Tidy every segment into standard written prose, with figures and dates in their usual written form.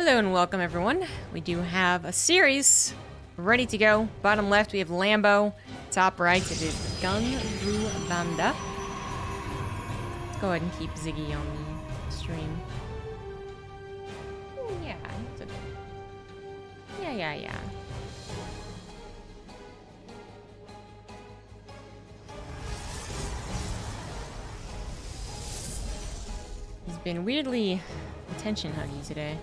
Hello and welcome everyone. We do have a series ready to go. Bottom left we have Lambo. Top right it is GungFuBanda. Let's go ahead and keep Ziggy on the stream. Ooh, yeah, it's okay. Yeah. He's been weirdly attention huggy today.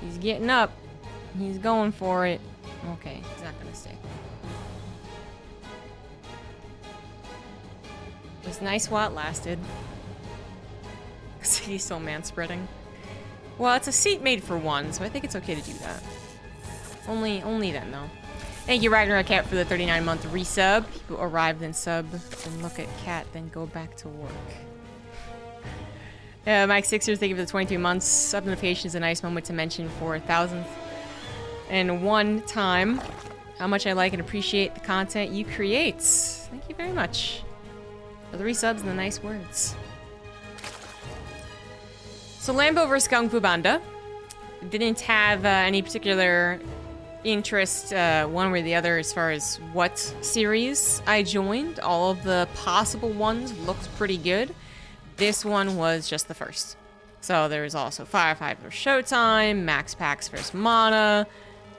He's getting up. He's going for it. Okay, he's not gonna stay. It was nice while it lasted. He's so man-spreading. Well, it's a seat made for one, so I think it's okay to do that. Only then, though. Thank you, Ragnarok Cat, for the 39-month resub. People arrive, then sub, then look at Cat, then go back to work. Mike Sixers, thank you for the 22 months. Sub notification is a nice moment to mention for 1,001 time how much I like and appreciate the content you create. Thank you very much for the resubs and the nice words. So Lambo vs. GungFuBanda. Didn't have any particular interest one way or the other as far as what series I joined. All of the possible ones looked pretty good. This one was just the first. So there was also Firefight vs. Showtime, Max Pax vs. Mana,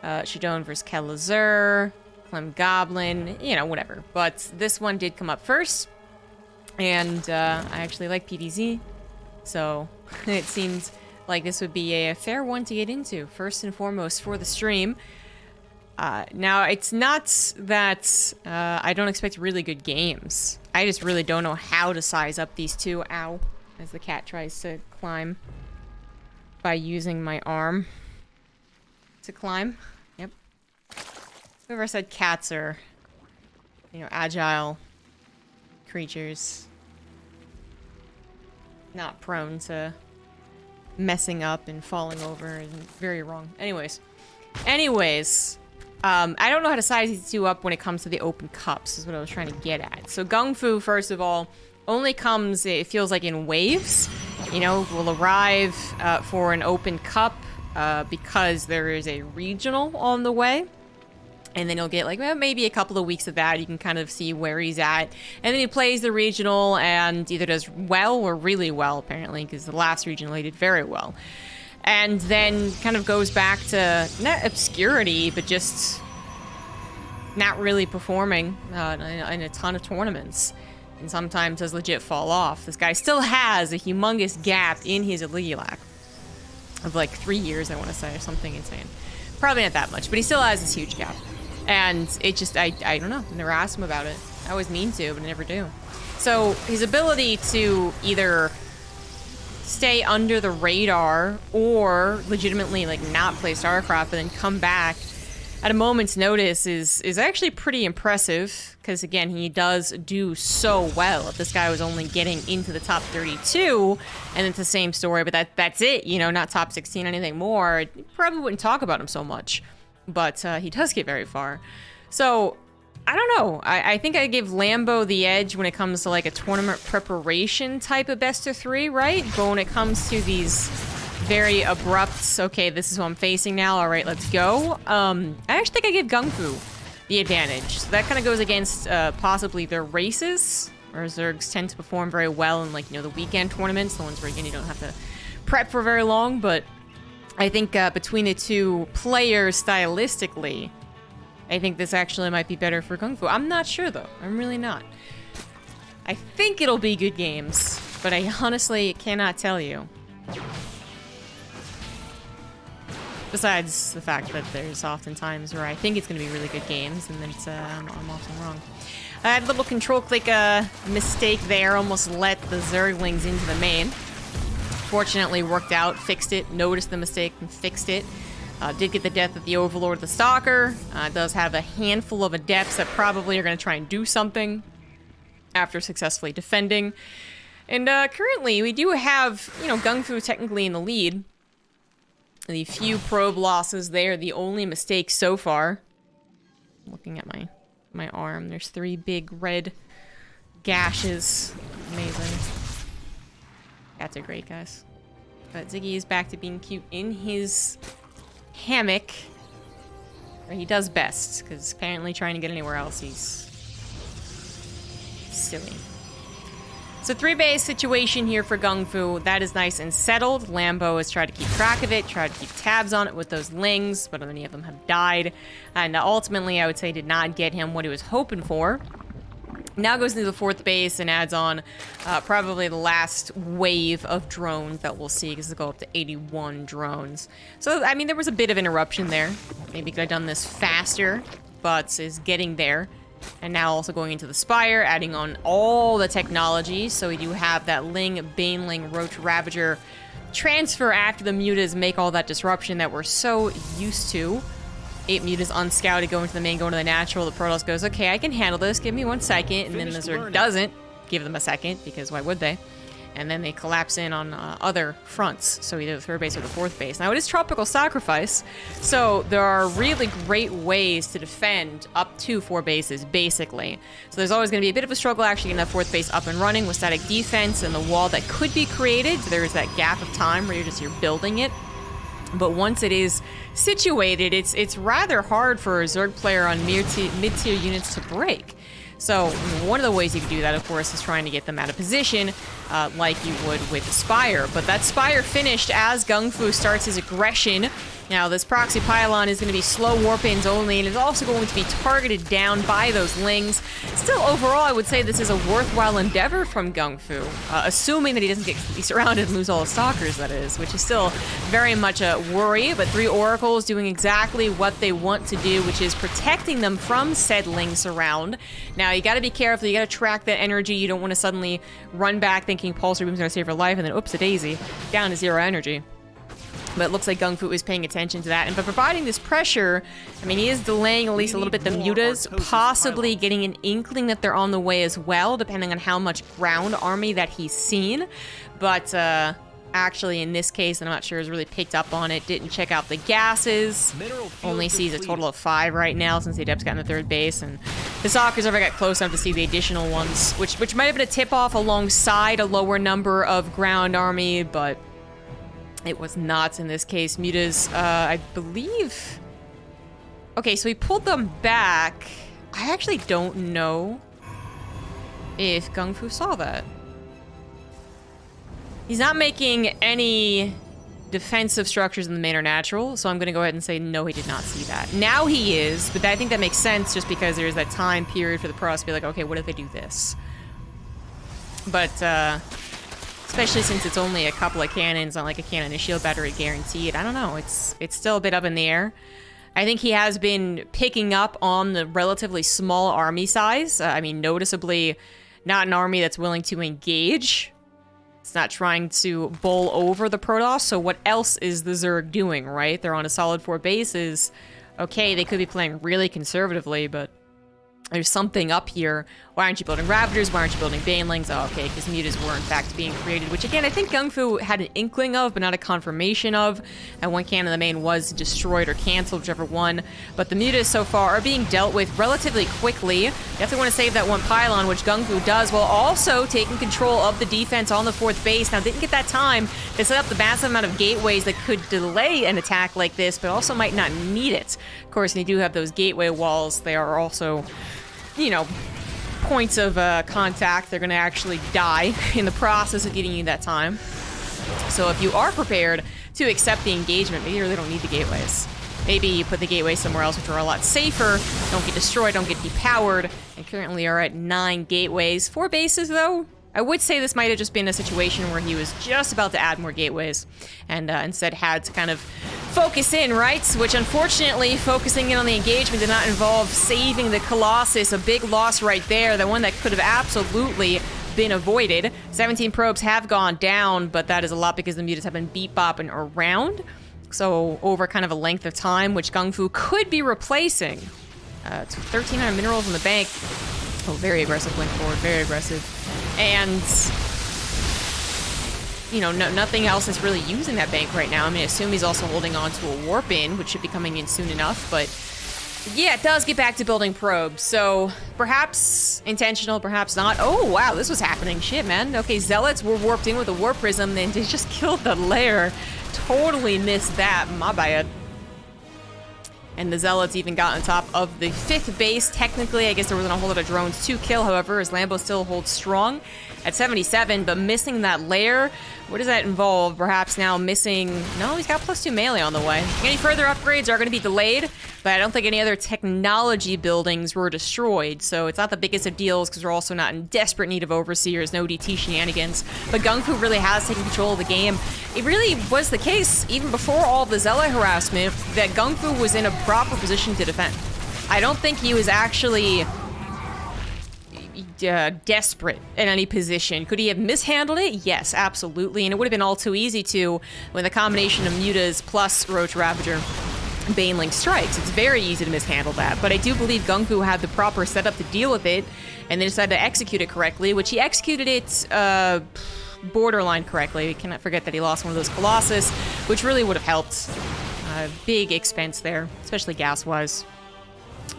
Shadone vs. Kelazur, Clem Goblin, you know, whatever. But this one did come up first, and I actually like PvZ, so it seemed like this would be a fair one to get into, first and foremost for the stream. Now, it's not that I don't expect really good games. I just really don't know how to size up these two. Ow. As the cat tries to climb by using my arm to climb. Yep. Whoever said cats are, you know, agile creatures. Not prone to messing up and falling over, and very wrong. Anyways, I don't know how to size these two up when it comes to the open cups, is what I was trying to get at. So GungFu, first of all, only comes, it feels like, in waves. You know, will arrive for an open cup because there is a regional on the way. And then you'll get, like, well, maybe a couple of weeks of that. You can kind of see where he's at. And then he plays the regional and either does well or really well, apparently, because the last regional he did very well. And then kind of goes back to, not obscurity, but just not really performing in a ton of tournaments. And sometimes does legit fall off. This guy still has a humongous gap in his Iligilac of like 3 years, I want to say, or something insane. Probably not that much, but he still has this huge gap. And it just, I don't know, I never asked him about it. I always mean to, but I never do. So his ability to either stay under the radar or legitimately like not play StarCraft and then come back at a moment's notice is actually pretty impressive, because again, he does do so well. If this guy was only getting into the top 32 and it's the same story, but that's it, you know, not top 16, anything more, you probably wouldn't talk about him so much. But he does get very far. So I don't know. I think I give Lambo the edge when it comes to like a tournament preparation type of best of 3, right? But when it comes to these very abrupt, okay, this is who I'm facing now, all right, let's go. I actually think I give GungFu the advantage. So that kind of goes against possibly their races, where Zergs tend to perform very well in, like, you know, the weekend tournaments, the ones where, again, you don't have to prep for very long. But I think between the two players stylistically, I think this actually might be better for GungFu. I'm not sure, though. I'm really not. I think it'll be good games, but I honestly cannot tell you. Besides the fact that there's often times where I think it's going to be really good games, and then it's, I'm often wrong. I had a little control click mistake there, almost let the Zerglings into the main. Fortunately worked out, fixed it, noticed the mistake, and fixed it. Did get the death of the Overlord, the Stalker. Does have a handful of adepts that probably are going to try and do something after successfully defending. And currently, we do have, you know, GungFu technically in the lead. The few probe losses there, the only mistake so far. Looking at my my arm. There's 3 big red gashes. Amazing. Cats are great, guys. But Ziggy is back to being cute in his hammock, where he does best, because apparently trying to get anywhere else, he's silly. So 3-base situation here for GungFu. That is nice and settled. Lambo has tried to keep track of it, tried to keep tabs on it with those lings, but many of them have died. And ultimately, I would say did not get him what he was hoping for. Now goes into the 4th base and adds on probably the last wave of drones that we'll see, because it'll go up to 81 drones. So, I mean, there was a bit of interruption there. Maybe could have done this faster, but is getting there. And now also going into the Spire, adding on all the technology. So we do have that Ling, Baneling, Roach, Ravager transfer after the mutas make all that disruption that we're so used to. 8 mutas unscouted, going to the main, going to the natural. The Protoss goes, okay, I can handle this. Give me 1 second. And then the Zerg doesn't give them a second, because why would they? And then they collapse in on other fronts. So either the 3rd base or the 4th base. Now, it is Tropical Sacrifice, so there are really great ways to defend up to 4 bases, basically. So there's always going to be a bit of a struggle actually getting that 4th base up and running with static defense and the wall that could be created. So there is that gap of time where you're building it. But once it is situated, it's rather hard for a Zerg player on mid-tier units to break. So one of the ways you can do that, of course, is trying to get them out of position, like you would with Spire. But that Spire finished as GungFu starts his aggression. Now, this proxy pylon is going to be slow warp-ins only, and is also going to be targeted down by those lings. Still, overall, I would say this is a worthwhile endeavor from GungFu, assuming that he doesn't get surrounded and lose all the stalkers, that is, which is still very much a worry. But 3 oracles doing exactly what they want to do, which is protecting them from said ling surround. Now, you got to be careful. You got to track that energy. You don't want to suddenly run back thinking Pulsar Beam's going to save your life, and then, oops-a-daisy, down to 0 energy. But it looks like GungFu is paying attention to that. And by providing this pressure, I mean, he is delaying at least a little bit the mutas, possibly getting an inkling that they're on the way as well, depending on how much ground army that he's seen. But actually, in this case, I'm not sure has really picked up on it. Didn't check out the gases. Only sees a total of 5 right now since the Adepts got in the 3rd base. And the Stalkers never got close enough to see the additional ones, which might have been a tip-off alongside a lower number of ground army, but it was not in this case. Mutas, I believe... Okay, so he pulled them back. I actually don't know if GungFu saw that. He's not making any defensive structures in the main or natural, so I'm going to go ahead and say no, he did not see that. Now he is, but I think that makes sense just because there's that time period for the Protoss to be like, okay, what if they do this? But, especially since it's only a couple of cannons, not like a cannon and shield battery guaranteed. I don't know. It's still a bit up in the air. I think he has been picking up on the relatively small army size. I mean, noticeably not an army that's willing to engage. It's not trying to bowl over the Protoss. So what else is the Zerg doing, right? They're on a solid 4 bases. Okay, they could be playing really conservatively, but there's something up here. Why aren't you building Ravagers? Why aren't you building Banelings? Oh, okay, because mutas were in fact being created, which again, I think GungFu had an inkling of, but not a confirmation of. And one cannon of the main was destroyed or canceled, whichever one. But the mutas so far are being dealt with relatively quickly. You definitely want to save that one pylon, which GungFu does, while also taking control of the defense on the 4th base. Now, didn't get that time to set up the massive amount of gateways that could delay an attack like this, but also might not need it. Of course, when you do have those gateway walls, they are also, you know, points of contact. They're going to actually die in the process of getting you that time. So if you are prepared to accept the engagement, maybe you really don't need the gateways. Maybe you put the gateway somewhere else, which are a lot safer, don't get destroyed, don't get depowered, and currently are at 9 gateways. 4 bases, though? I would say this might have just been a situation where he was just about to add more gateways and instead had to kind of focus in, right? Which, unfortunately, focusing in on the engagement did not involve saving the Colossus. A big loss right there, the one that could have absolutely been avoided. 17 probes have gone down, but that is a lot because the mutas have been beat-bopping around. So over kind of a length of time, which GungFu could be replacing. It's 1,300 minerals in the bank. Oh, very aggressive link forward, very aggressive. And, you know, nothing else is really using that bank right now. I mean, I assume he's also holding on to a warp in, which should be coming in soon enough, but Yeah, it does get back to building probes, so perhaps intentional, perhaps not. Oh, wow, this was happening. Shit, man. Okay, Zealots were warped in with a warp prism, then they just killed the lair. Totally missed that. My bad. And the Zealots even got on top of the 5th base. Technically, I guess there wasn't a whole lot of drones to kill, however, as Lambo still holds strong at 77, but missing that lair. What does that involve? Perhaps now missing... No, he's got +2 melee on the way. Any further upgrades are going to be delayed, but I don't think any other technology buildings were destroyed, so it's not the biggest of deals because we're also not in desperate need of overseers, no DT shenanigans. But GungFu really has taken control of the game. It really was the case, even before all the Zealot harassment, that GungFu was in a proper position to defend. I don't think he was actually... desperate in any position. Could he have mishandled it? Yes, absolutely. And it would have been all too easy to when the combination of Mutas plus Roach Ravager Baneling strikes. It's very easy to mishandle that. But I do believe GungFu had the proper setup to deal with it and they decided to execute it correctly, which he executed it borderline correctly. We cannot forget that he lost one of those Colossus, which really would have helped. Big expense there, especially gas-wise.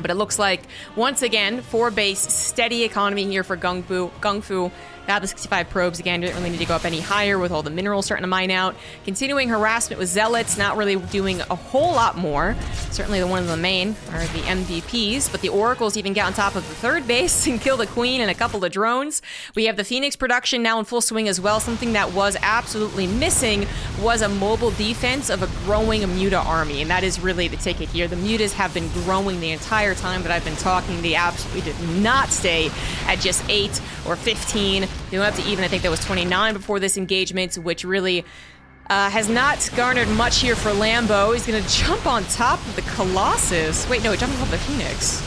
But it looks like, once again, 4-base, steady economy here for GungFu. Got the 65 probes again, didn't really need to go up any higher with all the minerals starting to mine out. Continuing harassment with Zealots, not really doing a whole lot more. Certainly the one of the main are the MVPs, but the Oracles even get on top of the 3rd base and kill the Queen and a couple of drones. We have the Phoenix production now in full swing as well. Something that was absolutely missing was a mobile defense of a growing Muta army, and that is really the ticket here. The Mutas have been growing the entire time that I've been talking. They absolutely did not stay at just 8 or 15. They went up to even, I think that was 29 before this engagement, which really has not garnered much here for Lambo. He's going to jump on top of the Colossus. Wait, no, he jumped on top of the Phoenix.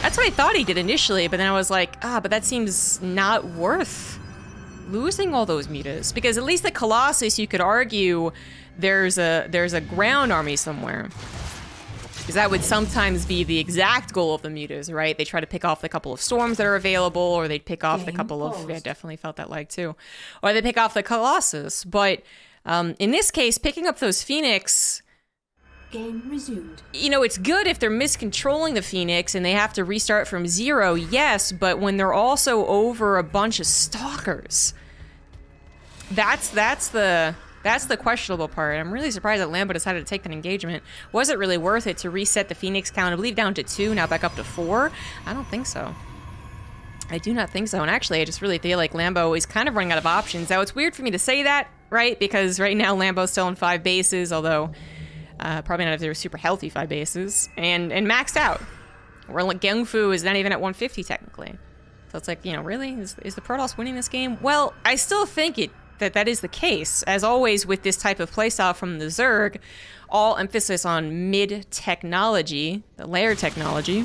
That's what I thought he did initially, but then I was like, but that seems not worth losing all those mutas. Because at least the Colossus, you could argue there's a ground army somewhere. Because that would sometimes be the exact goal of the mutas, right? They try to pick off the couple of storms that are available, or they'd pick off the couple of... Yeah, definitely felt that like too. Or they pick off the Colossus. But in this case, picking up those Phoenix... Game resumed. You know, it's good if they're miscontrolling the Phoenix and they have to restart from 0, yes, but when they're also over a bunch of Stalkers, that's the questionable part. I'm really surprised that Lambo decided to take that engagement. Was it really worth it to reset the Phoenix count, I believe, down to 2, now back up to 4? I don't think so. I do not think so. And actually, I just really feel like Lambo is kind of running out of options. Now, it's weird for me to say that, right? Because right now, Lambo's still on 5 bases, although probably not if they were super healthy 5 bases, and maxed out. Where like GungFu is not even at 150, technically. So it's like, you know, really? Is the Protoss winning this game? Well, I still think that is the case. As always with this type of playstyle from the Zerg, all emphasis on mid-technology, the layer technology.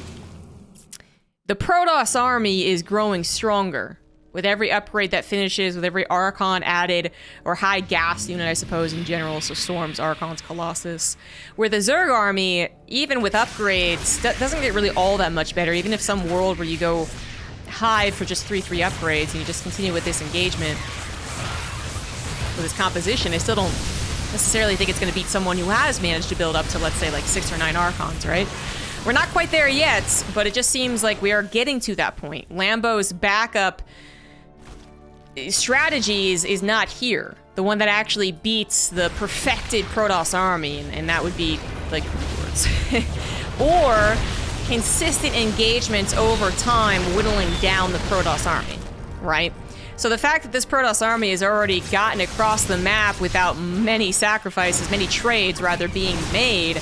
The Protoss army is growing stronger with every upgrade that finishes, with every Archon added, or high gas unit, I suppose, in general, so Storms, Archons, Colossus. Where the Zerg army, even with upgrades, doesn't get really all that much better, even if some world where you go high for just 3/3 upgrades and you just continue with this engagement. With its composition, I still don't necessarily think it's going to beat someone who has managed to build up to, let's say, like 6 or 9 Archons, right? We're not quite there yet, but it just seems like we are getting to that point. Lambo's backup strategies is not here. The one that actually beats the perfected Protoss army, and that would be, like, words. Or consistent engagements over time whittling down the Protoss army, right? So the fact that this Protoss army has already gotten across the map without many sacrifices, many trades rather being made,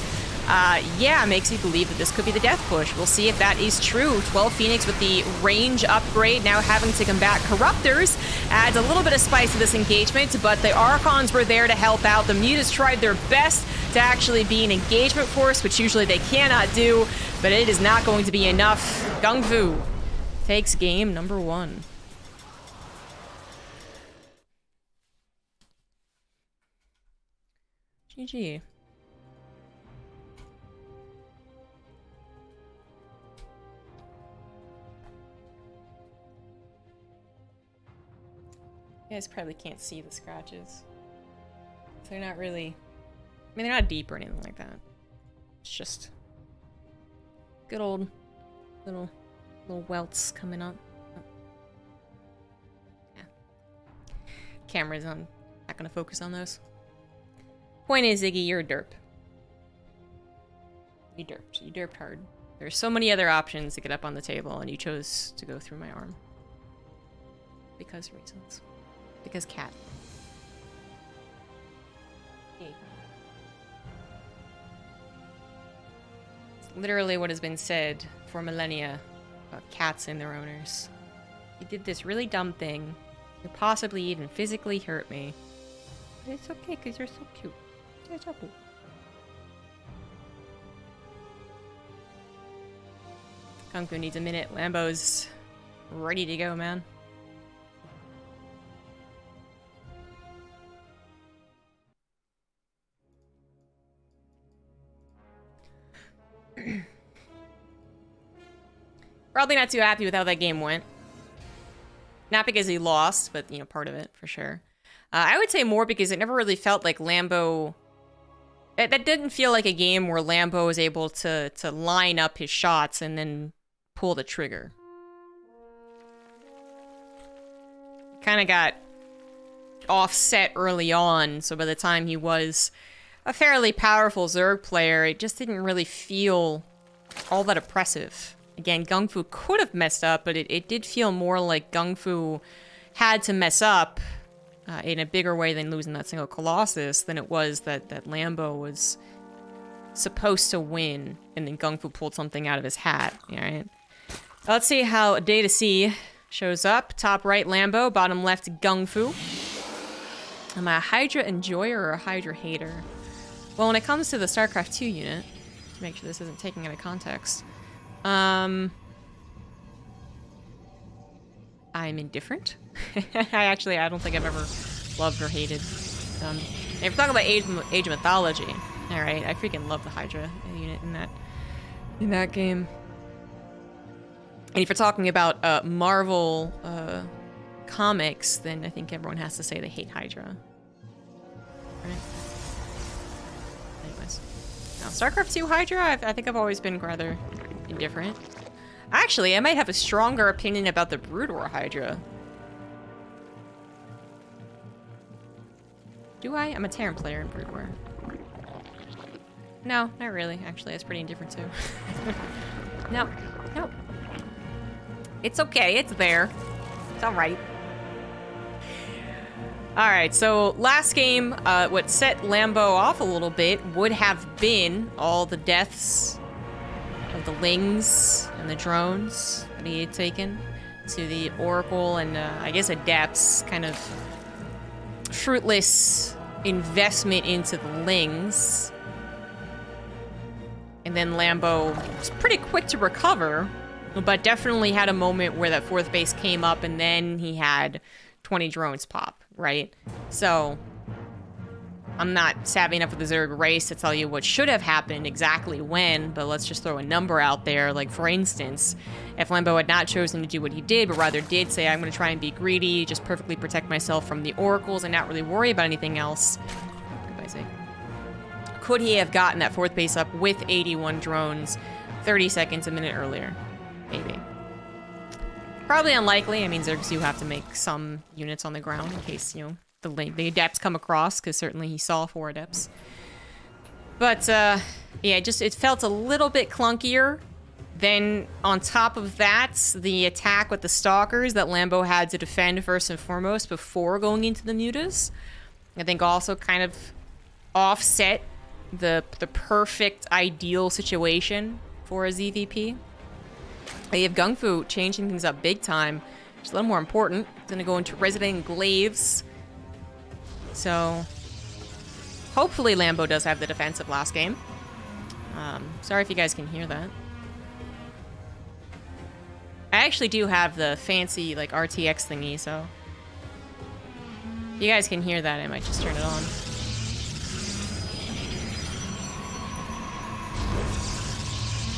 yeah, makes me believe that this could be the death push. We'll see if that is true. 12 Phoenix with the range upgrade, now having to combat Corruptors, adds a little bit of spice to this engagement, but the Archons were there to help out. The Mutas tried their best to actually be an engagement force, which usually they cannot do, but it is not going to be enough. GungFu takes game number 1. GG. You guys probably can't see the scratches. They're not really... I mean, they're not deep or anything like that. It's just... Good old little welts coming up. Yeah. Camera's on. Not gonna focus on those. Point is, Iggy, you're a derp. You derped. You derped hard. There's so many other options to get up on the table, and you chose to go through my arm. Because reasons. Because cat. Hey. It's literally what has been said for millennia about cats and their owners. You did this really dumb thing. You possibly even physically hurt me. But it's okay, because you're so cute. You're so cute. GungFu needs a minute. Lambo's ready to go, man. Probably not too happy with how that game went. Not because he lost, but, you know, part of it, for sure. I would say more because it never really felt like Lambo... That didn't feel like a game where Lambo was able to line up his shots and then pull the trigger. Kind of got offset early on, so by the time he was a fairly powerful Zerg player, it just didn't really feel all that oppressive. Again, GungFu could have messed up, but it did feel more like GungFu had to mess up in a bigger way than losing that single Colossus than it was that Lambo was supposed to win, and then GungFu pulled something out of his hat, alright? Let's see how A Day to See shows up. Top right, Lambo. Bottom left, GungFu. Am I a Hydra enjoyer or a Hydra hater? Well, when it comes to the StarCraft 2 unit, to make sure this isn't taken out of context, I'm indifferent. I don't think I've ever loved or hated. If we're talking about Age of Mythology, all right, I freaking love the Hydra unit in that game. And if you're talking about Marvel comics, then I think everyone has to say they hate Hydra. Right? Anyways, now StarCraft 2 Hydra, I think I've always been rather indifferent. Actually, I might have a stronger opinion about the Brood War Hydra. Do I? I'm a Terran player in Brood War. No, not really. Actually, it's pretty indifferent too. No. It's okay. It's there. It's alright. Alright, so last game, what set Lambo off a little bit would have been all the deaths of the Lings and the drones that he had taken to the Oracle and, I guess, Adepts, kind of fruitless investment into the Lings. And then Lambo was pretty quick to recover, but definitely had a moment where that fourth base came up and then he had 20 drones pop, right? So, I'm not savvy enough with the Zerg race to tell you what should have happened exactly when, but let's just throw a number out there. Like, for instance, if Lambo had not chosen to do what he did, but rather did say, I'm going to try and be greedy, just perfectly protect myself from the Oracles and not really worry about anything else, goodbye, Zig. Could he have gotten that fourth base up with 81 drones 30 seconds, a minute earlier? Maybe. Probably unlikely. I mean, Zergs do have to make some units on the ground in case, you know, the Adepts come across, because certainly he saw 4 Adepts. But, yeah, it felt a little bit clunkier. Then, on top of that, the attack with the Stalkers that Lambo had to defend first and foremost before going into the Mutas, I think also kind of offset the perfect, ideal situation for a ZvP. You have GungFu changing things up big time, which is a little more important. It's gonna go into Resident Glaives. So, hopefully Lambo does have the defensive last game. Sorry if you guys can hear that. I actually do have the fancy, like, RTX thingy, so... if you guys can hear that, I might just turn it on.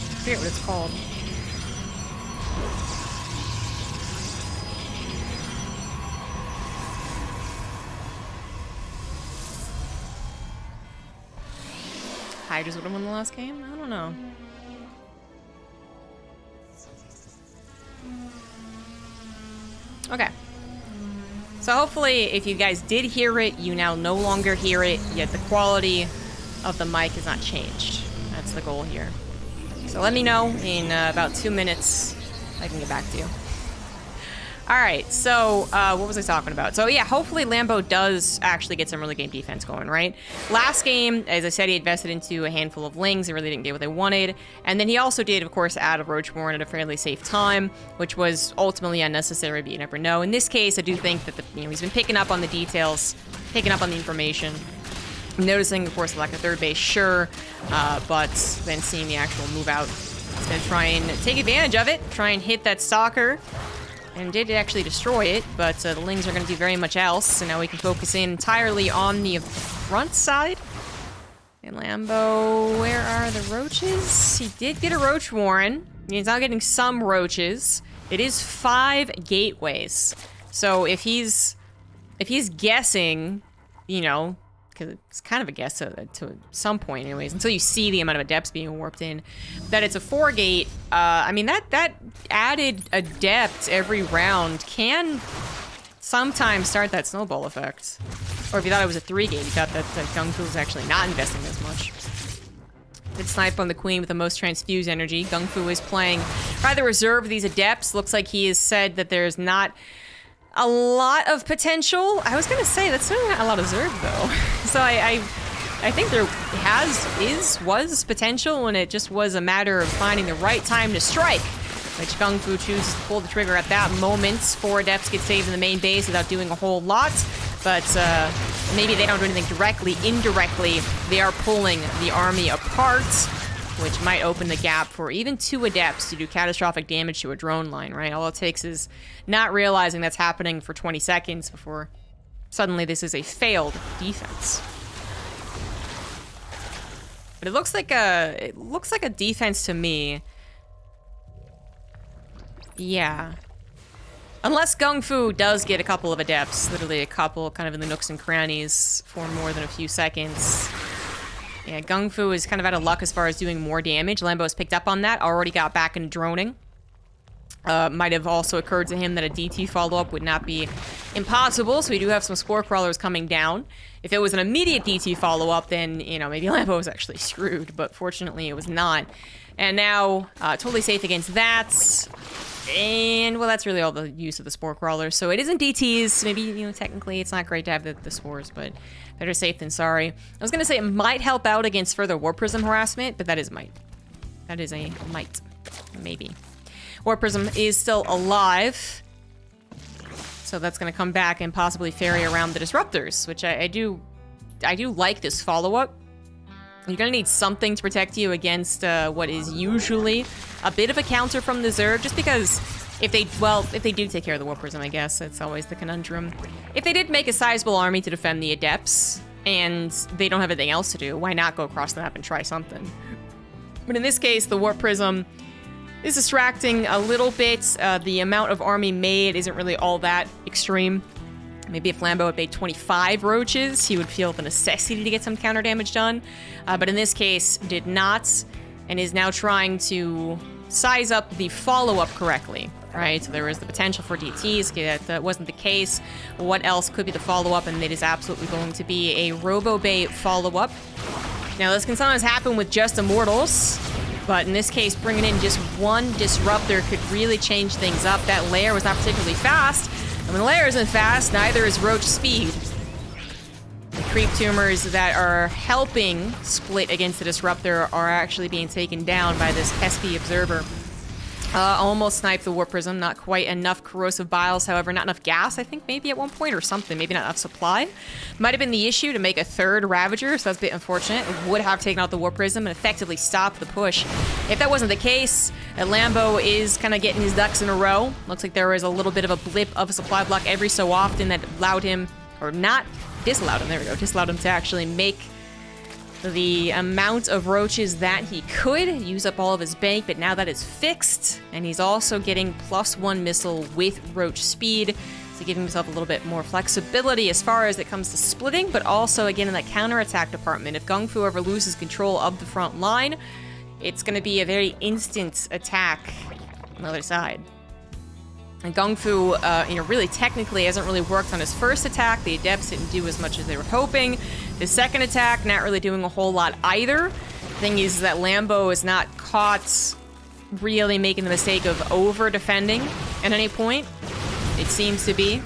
I forget what it's called. Hydras would have won the last game? I don't know. Okay. So hopefully, if you guys did hear it, you now no longer hear it, yet the quality of the mic has not changed. That's the goal here. So let me know in about 2 minutes. I can get back to you. Alright, so what was I talking about? So yeah, hopefully Lambo does actually get some early game defense going, right? Last game, as I said, he invested into a handful of lings. He really didn't get what they wanted. And then he also did, of course, add a Roachborn at a fairly safe time, which was ultimately unnecessary, but you never know. In this case, I do think that he's been picking up on the details, picking up on the information. Noticing, of course, the lack of third base, sure, but then seeing the actual move out. He's going to try and take advantage of it, try and hit that stalker. And did actually destroy it, but the lings are going to do very much else. So now we can focus in entirely on the front side. And Lambo, where are the roaches? He did get a roach warren. He's now getting some roaches. It is 5 gateways. So if he's guessing, you know, because it's kind of a guess to some point anyways, until you see the amount of adepts being warped in, that it's a 4-gate, I mean, that added adept every round can sometimes start that snowball effect. Or if you thought it was a 3-gate, you thought that GungFu was actually not investing as much. Did snipe on the queen with the most transfused energy. GungFu is playing rather reserve these adepts. Looks like he has said that there's not a lot of potential. I was gonna say that's certainly not a lot of Zerg though. So I think there was potential, and it just was a matter of finding the right time to strike, which GungFu chooses to pull the trigger at that moment. 4 adepts get saved in the main base without doing a whole lot, but maybe they don't do anything directly. Indirectly, they are pulling the army apart, which might open the gap for even 2 adepts to do catastrophic damage to a drone line, right? All it takes is not realizing that's happening for 20 seconds before suddenly this is a failed defense. But it looks like a defense to me. Yeah. Unless GungFu does get a couple of adepts, literally a couple, kind of in the nooks and crannies for more than a few seconds. Yeah, GungFu is kind of out of luck as far as doing more damage. Lambo has picked up on that, already got back into droning. Might have also occurred to him that a DT follow-up would not be impossible, so we do have some Spore Crawlers coming down. If it was an immediate DT follow-up, then, you know, maybe Lambo was actually screwed, but fortunately it was not. And now, totally safe against that. And, well, that's really all the use of the Spore Crawlers. So it isn't DTs. Maybe, you know, technically it's not great to have the spores, but better safe than sorry. I was going to say it might help out against further Warp Prism harassment, but that is might. That is a might. Maybe. Warp Prism is still alive. So that's going to come back and possibly ferry around the Disruptors, which I do like this follow-up. You're going to need something to protect you against what is usually a bit of a counter from the Zerg, just because if they do take care of the Warp Prism, I guess, that's always the conundrum. If they did make a sizable army to defend the Adepts, and they don't have anything else to do, why not go across the map and try something? But in this case, the Warp Prism is distracting a little bit. The amount of army made isn't really all that extreme. Maybe if Lambo had made 25 roaches, he would feel the necessity to get some counter damage done. But in this case, did not, and is now trying to size up the follow-up correctly, right? So there was the potential for DTs. That wasn't the case. What else could be the follow-up? And it is absolutely going to be a Robo-Bay follow-up. Now, this can sometimes happen with just Immortals, but in this case, bringing in just one Disruptor could really change things up. That layer was not particularly fast. And when the layer isn't fast, neither is Roach speed. The creep tumors that are helping split against the Disruptor are actually being taken down by this pesky Observer. Almost sniped the Warp Prism, not quite enough Corrosive Biles, however, not enough gas, I think, maybe at one point, or something, maybe not enough supply. Might have been the issue to make a third Ravager, so that's a bit unfortunate. It would have taken out the Warp Prism and effectively stopped the push. If that wasn't the case, Lambo is kind of getting his ducks in a row. Looks like there was a little bit of a blip of a supply block every so often that allowed him, or not disallowed him, there we go, disallowed him to actually make the amount of roaches that he could, use up all of his bank, but now that is fixed, and he's also getting +1 missile with roach speed, so giving himself a little bit more flexibility as far as it comes to splitting, but also, again, in that counterattack department. If GungFu ever loses control of the front line, it's going to be a very instant attack on the other side. And GungFu, you know, really technically hasn't really worked on his first attack. The Adepts didn't do as much as they were hoping. His second attack, not really doing a whole lot either. The thing is that Lambo is not caught really making the mistake of over-defending at any point. It seems to be.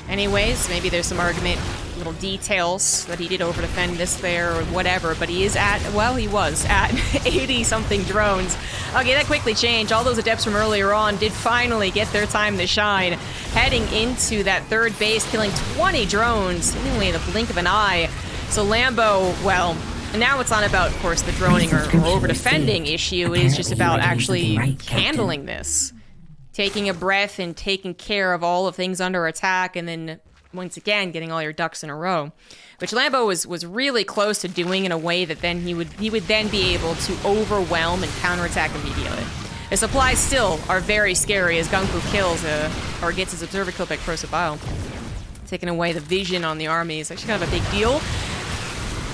Anyways, maybe there's some argument, little details that he did over-defend this there or whatever, but he is at, well, he was at 80-something drones. Okay, that quickly changed. All those Adepts from earlier on did finally get their time to shine, heading into that third base, killing 20 drones, anyway, the blink of an eye. So Lambo, well, now it's not about, of course, the droning or over-defending issue. It is just about actually handling this. Taking a breath and taking care of all of things under attack, and then once again getting all your ducks in a row, which Lambo was really close to doing in a way that then he would then be able to overwhelm and counterattack immediately. The supplies still are very scary as GungFu kills or gets his observer kill by Crosabile. Taking away the vision on the army is actually kind of a big deal.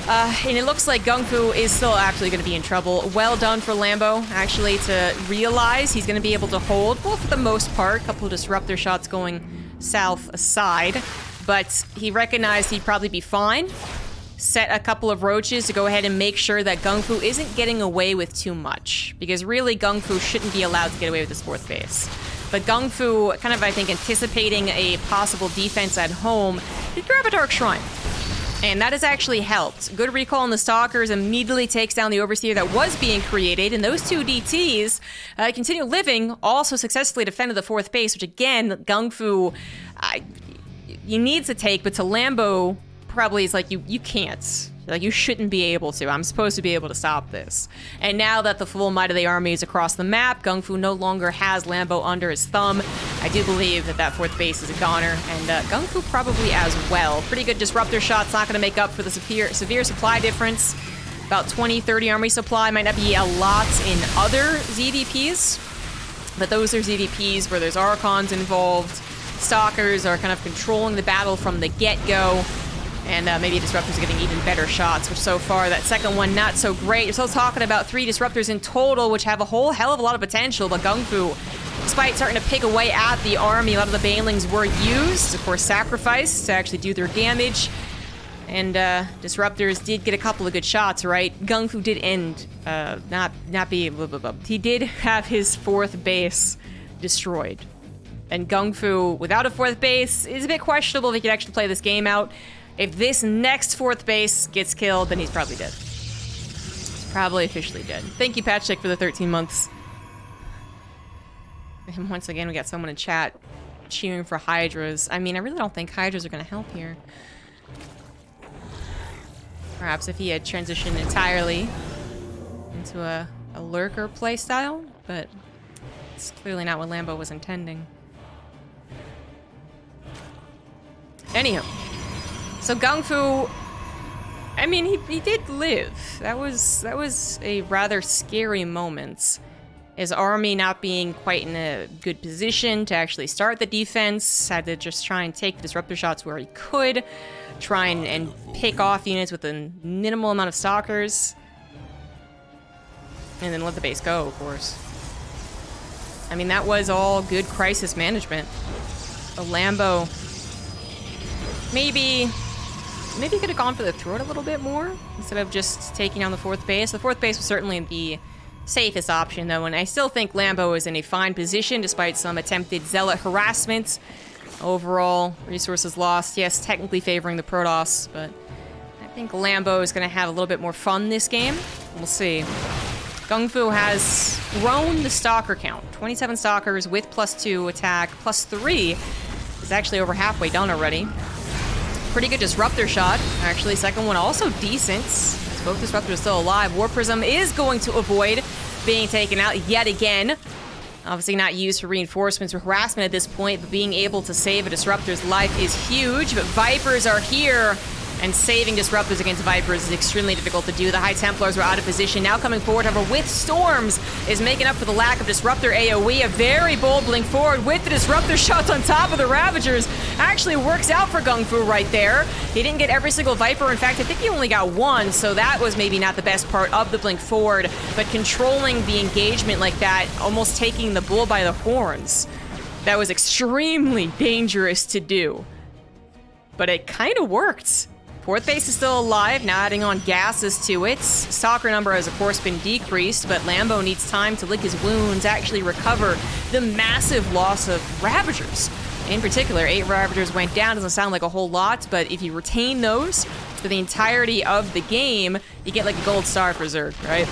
And it looks like GungFu is still actually going to be in trouble. Well done for Lambo, actually, to realize he's going to be able to hold, well, for the most part, a couple of disruptor shots going south aside, but he recognized he'd probably be fine. Set a couple of roaches to go ahead and make sure that GungFu isn't getting away with too much, because really GungFu shouldn't be allowed to get away with this fourth base. But GungFu, kind of, I think, anticipating a possible defense at home, did grab a Dark Shrine. And that has actually helped. Good recall on the Stalkers, immediately takes down the Overseer that was being created, and those two DTs continue living, also successfully defended the fourth base, which again, GungFu, he needs to take, but to Lambo, probably is like, you can't. Like, you shouldn't be able to. I'm supposed to be able to stop this. And now that the full might of the army is across the map, GungFu no longer has Lambo under his thumb. I do believe that fourth base is a goner, and GungFu probably as well. Pretty good disruptor shots, not going to make up for the severe supply difference. About 20, 30 army supply, might not be a lot in other ZvPs, but those are ZvPs where there's Archons involved. Stalkers are kind of controlling the battle from the get-go. And maybe Disruptors are getting even better shots, which so far, that second one, not so great. You're still talking about 3 Disruptors in total, which have a whole hell of a lot of potential, but GungFu, despite starting to pick away at the army, a lot of the Banelings were used, of course, sacrificed to actually do their damage. And Disruptors did get a couple of good shots, right? GungFu did end, he did have his fourth base destroyed. And GungFu, without a fourth base, is a bit questionable if he could actually play this game out. If this next fourth base gets killed, then he's probably dead. He's probably officially dead. Thank you, Patchik, for the 13 months. And once again, we got someone in chat cheering for Hydras. I mean, I really don't think Hydras are going to help here. Perhaps if he had transitioned entirely into a lurker playstyle, but it's clearly not what Lambo was intending. Anyhow. So GungFu, I mean, he did live. That was a rather scary moment. His army not being quite in a good position to actually start the defense, had to just try and take the disruptor shots where he could, try and pick off units with a minimal amount of Stalkers, and then let the base go, of course. I mean, that was all good crisis management. A Lambo, maybe could have gone for the throat a little bit more instead of just taking down the fourth base. The fourth base was certainly the safest option, though, and I still think Lambo is in a fine position despite some attempted zealot harassment. Overall, resources lost, yes, technically favoring the Protoss, but I think Lambo is going to have a little bit more fun this game. We'll see. GungFu has grown the Stalker count. 27 Stalkers with +2 attack, +3 is actually over halfway done already. Pretty good disruptor shot, actually. Second one also decent, as both disruptors are still alive. War Prism is going to avoid being taken out yet again. Obviously not used for reinforcements or harassment at this point, but being able to save a disruptor's life is huge. But Vipers are here, and saving disruptors against Vipers is extremely difficult to do. The High Templars are out of position. Now coming forward, however, with Storms is making up for the lack of disruptor AoE. A very bold blink forward with the disruptor shots on top of the Ravagers. Actually works out for GungFu right there. He didn't get every single Viper. In fact, I think he only got one, so that was maybe not the best part of the blink forward. But controlling the engagement like that, almost taking the bull by the horns. That was extremely dangerous to do. But it kind of worked. Fourth base is still alive, now adding on gases to it. Stalker number has, of course, been decreased, but Lambo needs time to lick his wounds, actually recover the massive loss of Ravagers. In particular, 8 Ravagers went down. Doesn't sound like a whole lot, but if you retain those for the entirety of the game, you get like a gold star for Zerg, right?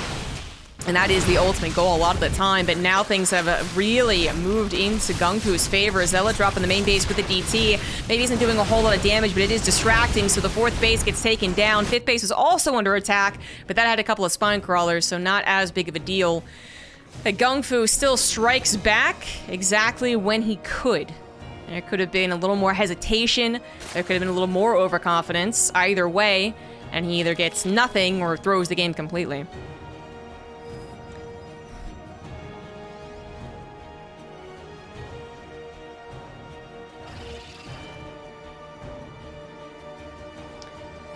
And that is the ultimate goal a lot of the time, but now things have really moved into GungFu's favor. Zealot dropping the main base with the DT. Maybe isn't doing a whole lot of damage, but it is distracting, so the 4th base gets taken down. 5th base was also under attack, but that had a couple of spine crawlers, so not as big of a deal. But GungFu still strikes back exactly when he could. There could have been a little more hesitation. There could have been a little more overconfidence. Either way, and he either gets nothing or throws the game completely.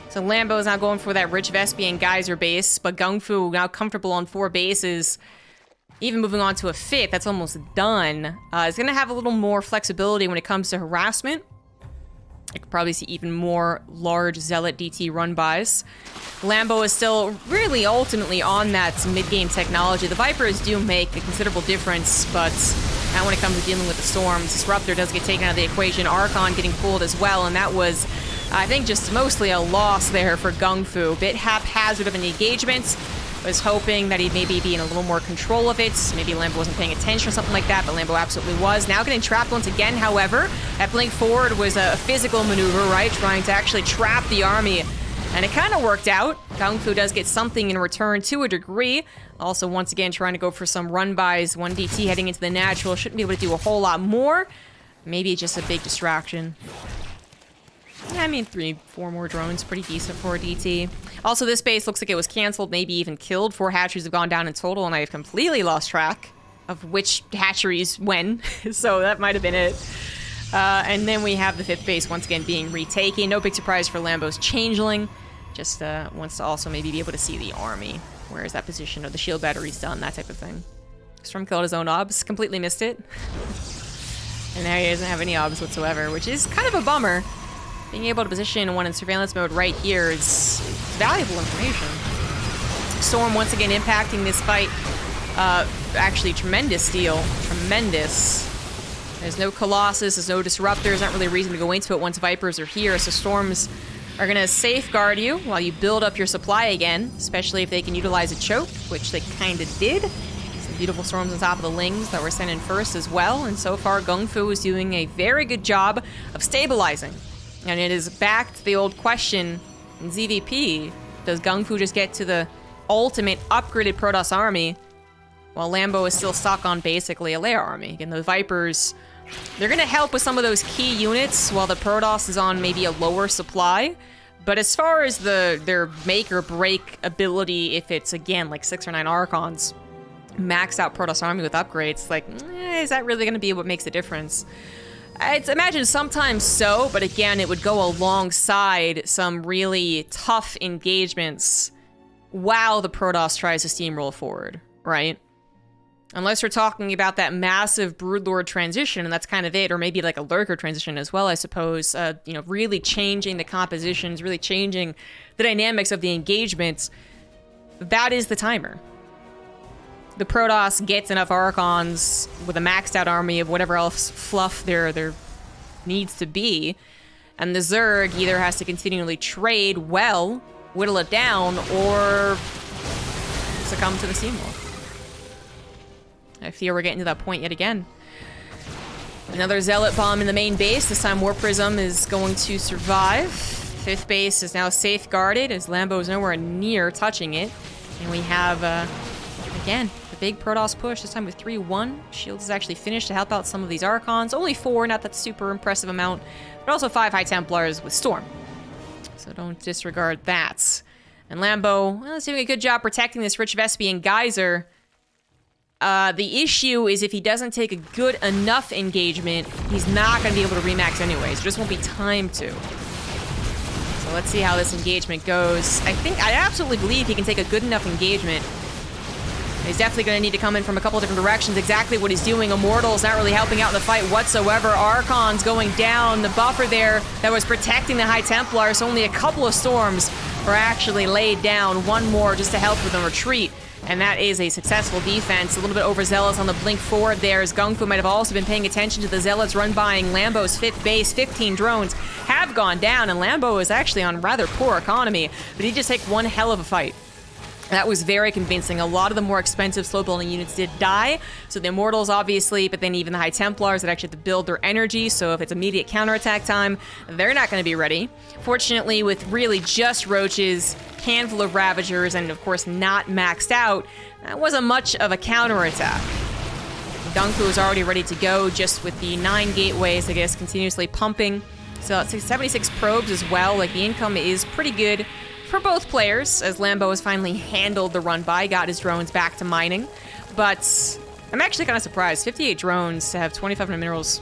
So Lambo is now going for that rich Vespian Geyser base, but GungFu now comfortable on 4 bases. Even moving on to a 5th, that's almost done. It's going to have a little more flexibility when it comes to harassment. I could probably see even more large Zealot DT run-bys. Lambo is still really ultimately on that mid-game technology. The Vipers do make a considerable difference, but not when it comes to dealing with the Storms. Disruptor does get taken out of the equation. Archon getting pulled as well, and that was, I think, just mostly a loss there for GungFu. Bit haphazard of an engagement. Was hoping that he'd maybe be in a little more control of it. Maybe Lambo wasn't paying attention or something like that, but Lambo absolutely was. Now getting trapped once again, however. That blink forward was a physical maneuver, right? Trying to actually trap the army. And it kind of worked out. GungFu does get something in return to a degree. Also, once again, trying to go for some run-bys. 1 DT heading into the natural. Shouldn't be able to do a whole lot more. Maybe just a big distraction. Yeah, I mean, 3-4 more drones, pretty decent for a DT. Also, this base looks like it was canceled, maybe even killed. 4 hatcheries have gone down in total, and I have completely lost track of which hatcheries when. So that might have been it. And then we have the 5th base once again being retaken. No big surprise for Lambo's Changeling. Just wants to also maybe be able to see the army. Where is that position? Or the shield battery's done, that type of thing. Storm killed his own obs, completely missed it. And now he doesn't have any obs whatsoever, which is kind of a bummer. Being able to position one in surveillance mode right here is valuable information. Storm once again impacting this fight. Actually, tremendous steal. Tremendous. There's no Colossus, there's no Disruptors, not really a reason to go into it once Vipers are here, so Storms are going to safeguard you while you build up your supply again, especially if they can utilize a choke, which they kind of did. Some beautiful Storms on top of the Lings that were sent in first as well, and so far GungFu is doing a very good job of stabilizing. And it is back to the old question in ZvP. Does GungFu just get to the ultimate upgraded Protoss army while Lambo is still stuck on basically a Leia army? Again, the Vipers, they're going to help with some of those key units while the Protoss is on maybe a lower supply. But as far as their make or break ability, if it's, again, like 6 or 9 Archons, maxed out Protoss army with upgrades, like, is that really going to be what makes the difference? I'd imagine sometimes so, but again, it would go alongside some really tough engagements while the Protoss tries to steamroll forward, right? Unless we're talking about that massive Broodlord transition, and that's kind of it, or maybe like a Lurker transition as well, I suppose, you know, really changing the compositions, really changing the dynamics of the engagements. That is the timer. The Protoss gets enough Archons with a maxed out army of whatever else fluff there needs to be, and the Zerg either has to continually trade well, whittle it down, or succumb to the steamroll. I fear we're getting to that point yet again. Another Zealot bomb in the main base. This time War Prism is going to survive. 5th base is now safeguarded as Lambo is nowhere near touching it. And we have, again, the big Protoss push, this time with 3-1. Shields is actually finished to help out some of these Archons. Only 4, not that super impressive amount, but also 5 High Templars with Storm. So don't disregard that. And Lambo, well, is doing a good job protecting this rich Vespian Geyser. The issue is if he doesn't take a good enough engagement, he's not going to be able to remax anyways. There just won't be time to. So let's see how this engagement goes. I absolutely believe he can take a good enough engagement He's definitely going to need to come in from a couple different directions. Exactly what he's doing. Immortal's not really helping out in the fight whatsoever. Archon's going down. The buffer there that was protecting the High Templars. Only a couple of storms were actually laid down. One more just to help with the retreat. And that is a successful defense. A little bit overzealous on the blink forward there, as GungFu might have also been paying attention to the Zealots run-buying Lambo's 5th base. 15 drones have gone down, and Lambo is actually on rather poor economy, but he just take one hell of a fight. That was very convincing. A lot of the more expensive slow-building units did die. So the Immortals, obviously, but then even the High Templars that actually have to build their energy. So if it's immediate counterattack time, they're not going to be ready. Fortunately, with really just Roaches, handful of Ravagers, and of course not maxed out, that wasn't much of a counterattack. GungFu is already ready to go, just with the 9 gateways, I guess, continuously pumping. So it's 76 probes as well. Like, the income is pretty good for both players, as Lambo has finally handled the run-by, got his drones back to mining. But I'm actually kind of surprised. 58 drones to have 2,500 minerals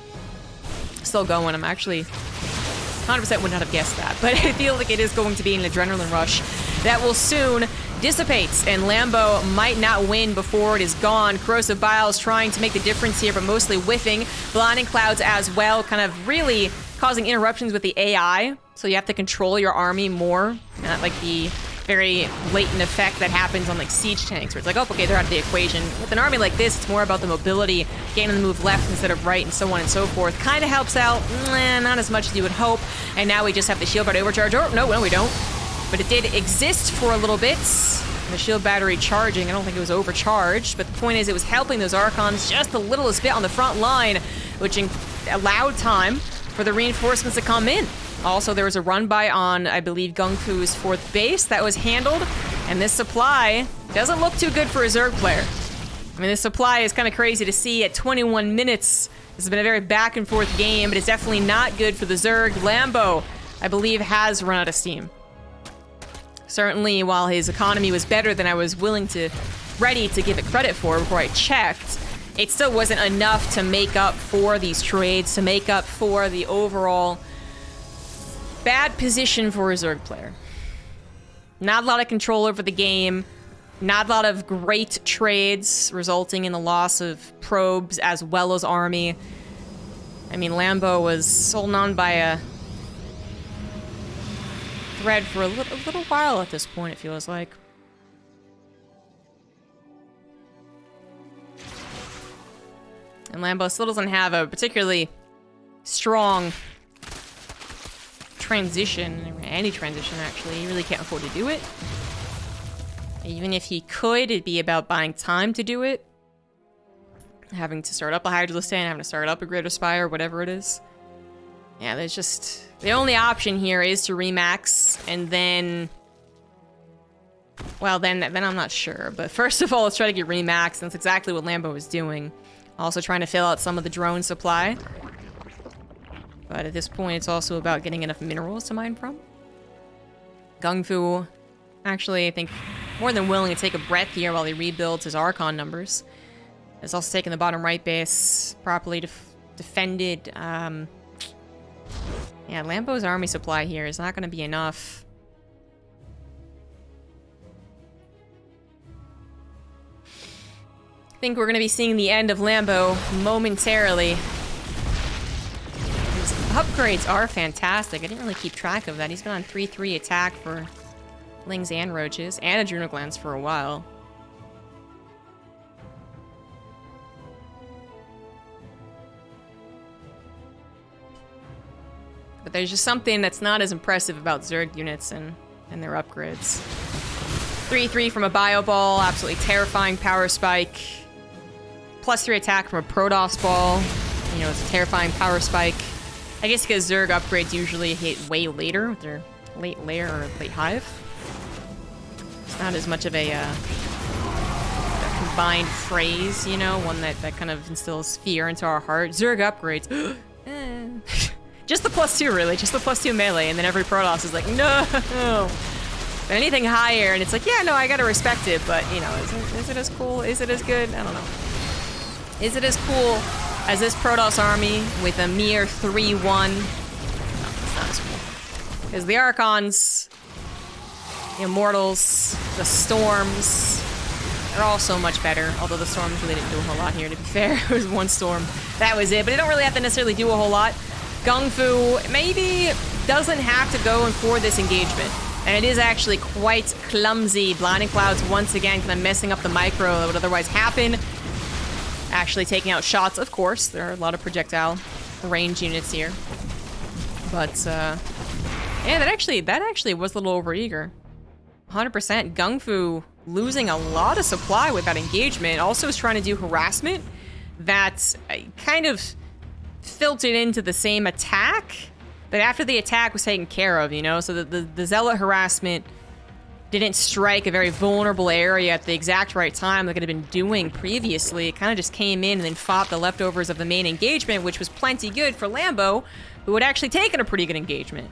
still going. I'm actually 100% would not have guessed that. But I feel like it is going to be an adrenaline rush that will soon dissipate, and Lambo might not win before it is gone. Corrosive Biles trying to make the difference here, but mostly whiffing. Blinding Clouds as well, kind of really causing interruptions with the AI. So you have to control your army more, not like the very latent effect that happens on like siege tanks, where it's like, oh, okay, they're out of the equation. With an army like this, it's more about the mobility, getting them to move left instead of right, and so on and so forth. Kind of helps out, not as much as you would hope. And now we just have the shield battery overcharge. Oh, no, we don't. But it did exist for a little bit. The shield battery charging, I don't think it was overcharged, but the point is it was helping those Archons just the littlest bit on the front line, which allowed time for the reinforcements to come in. Also, there was a run-by on, I believe, GungFu's 4th base that was handled, and this supply doesn't look too good for a Zerg player. I mean, this supply is kind of crazy to see at 21 minutes. This has been a very back-and-forth game, but it's definitely not good for the Zerg. Lambo, I believe, has run out of steam. Certainly, while his economy was better than I was ready to give it credit for before I checked, it still wasn't enough to make up for these trades, to make up for the overall bad position for a Zerg player. Not a lot of control over the game, not a lot of great trades, resulting in the loss of probes as well as army. I mean, Lambo was holding on by a thread for a little while at this point, it feels like. And Lambo still doesn't have a particularly strong transition, any transition actually. He really can't afford to do it. Even if he could, it'd be about buying time to do it. Having to start up a Hydralistan, having to start up a Greater Spire, whatever it is. Yeah, there's just... The only option here is to remax, and then... Well, then I'm not sure. But first of all, let's try to get remaxed, and that's exactly what Lambo was doing. Also trying to fill out some of the drone supply. But at this point, it's also about getting enough minerals to mine from. GungFu, actually, I think, more than willing to take a breath here while he rebuilds his Archon numbers. He's also taken the bottom right base, properly defended. Yeah, Lambo's army supply here is not going to be enough. I think we're going to be seeing the end of Lambo momentarily. His upgrades are fantastic. I didn't really keep track of that. He's been on 3/3 attack for Lings and Roaches, and Adrenal Glands for a while. But there's just something that's not as impressive about Zerg units and their upgrades. 3/3 from a Bio Ball, absolutely terrifying power spike. +3 attack from a Protoss Ball. You know, it's a terrifying power spike. I guess because Zerg upgrades usually hit way later with their late lair or late hive. It's not as much of a combined phrase, you know, one that kind of instills fear into our heart. Zerg upgrades. Just the +2, really. Just the +2 melee, and then every Protoss is like, no! But anything higher, and it's like, yeah, no, I gotta respect it, but, you know, is it as cool? Is it as good? I don't know. Is it as cool as this Protoss army with a mere 3-1? No, it's not as cool. Because the Archons, the Immortals, the Storms, They're all so much better, although the storms really didn't do a whole lot here, to be fair. It was one storm. That was it, but they don't really have to necessarily do a whole lot. GungFu maybe doesn't have to go in for this engagement. And it is actually quite clumsy. Blinding Clouds once again kind of messing up the micro that would otherwise happen. Actually taking out shots, of course. There are a lot of projectile range units here. But, yeah, that actually was a little overeager. 100%. GungFu losing a lot of supply with that engagement. Also is trying to do harassment that kind of filtered into the same attack. But after the attack was taken care of, you know? So the Zealot harassment didn't strike a very vulnerable area at the exact right time like it had been doing previously. It kind of just came in and then fought the leftovers of the main engagement, which was plenty good for Lambo, who had actually taken a pretty good engagement.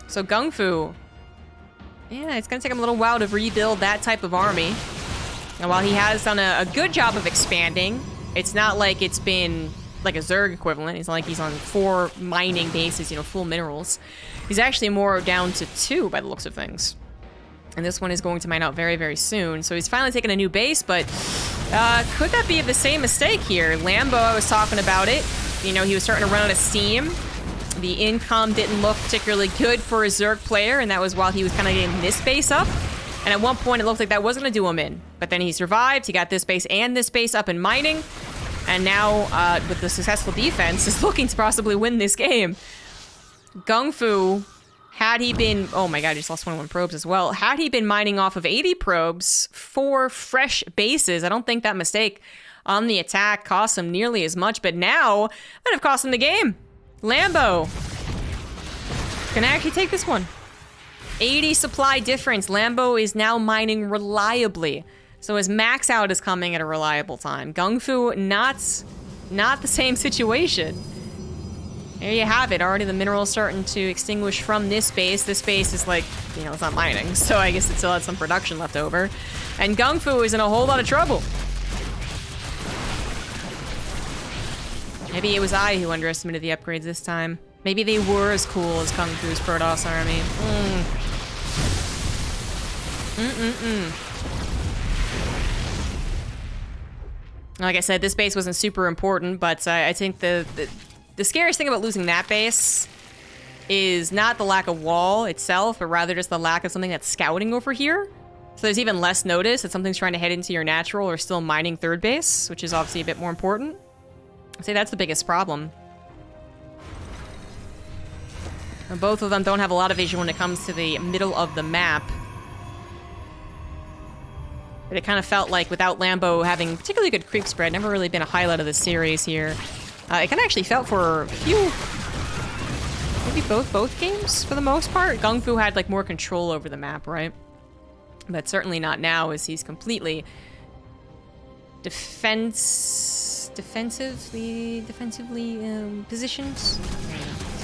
So GungFu, yeah, it's going to take him a little while to rebuild that type of army. And while he has done a good job of expanding, it's not like it's been like a Zerg equivalent. It's not like he's on 4 mining bases, you know, full minerals. He's actually more down to 2 by the looks of things. And this one is going to mine out very, very soon. So he's finally taken a new base, but could that be the same mistake here? Lambo, I was talking about it. You know, he was starting to run out of steam. The income didn't look particularly good for a Zerg player, and that was while he was kind of getting this base up. And at one point, it looked like that wasn't going to do him in. But then he survived. He got this base and this base up and mining. And now, with the successful defense, is looking to possibly win this game. GungFu, had he been... Oh my god, he just lost 21 probes as well. Had he been mining off of 80 probes for fresh bases, I don't think that mistake on the attack cost him nearly as much. But now, that have cost him the game. Lambo can actually take this one. 80 supply difference. Lambo is now mining reliably. So his max out is coming at a reliable time. GungFu, not the same situation. There you have it. Already the minerals starting to extinguish from this base. This base is like, you know, it's not mining. So I guess it still had some production left over. And GungFu is in a whole lot of trouble. Maybe it was I who underestimated the upgrades this time. Maybe they were as cool as GungFu's Protoss army. Like I said, this base wasn't super important, but I think the scariest thing about losing that base is not the lack of wall itself, but rather just the lack of something that's scouting over here. So there's even less notice that something's trying to head into your natural or still mining third base, which is obviously a bit more important. I'd say that's the biggest problem. And both of them don't have a lot of vision when it comes to the middle of the map. But it kind of felt like without Lambo having particularly good creep spread, never really been a highlight of the series here. It kind of actually felt for a few, maybe both games for the most part. GungFu had like more control over the map, right? But certainly not now, as he's completely defensively positioned.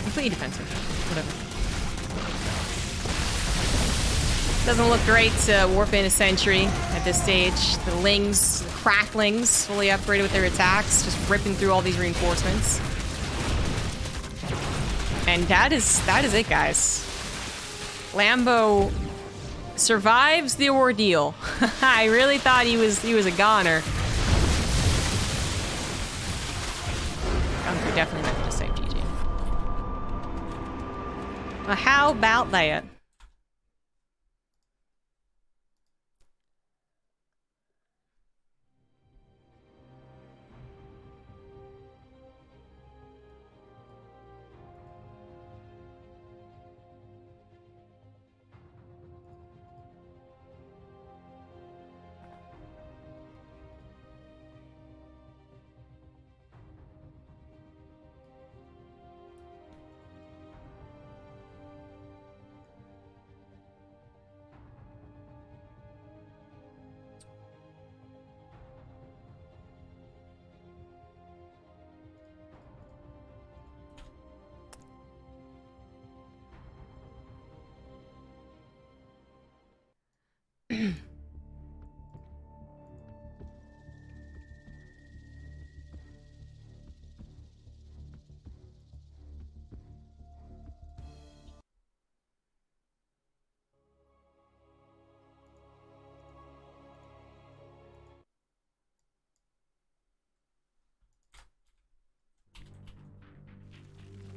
Completely defensive, whatever. Doesn't look great to warp in a sentry at this stage. The Lings, the Cracklings, fully upgraded with their attacks, just ripping through all these reinforcements. And that is it, guys. Lambo survives the ordeal. I really thought he was a goner. GungFu definitely meant to save GG. Well, how about that?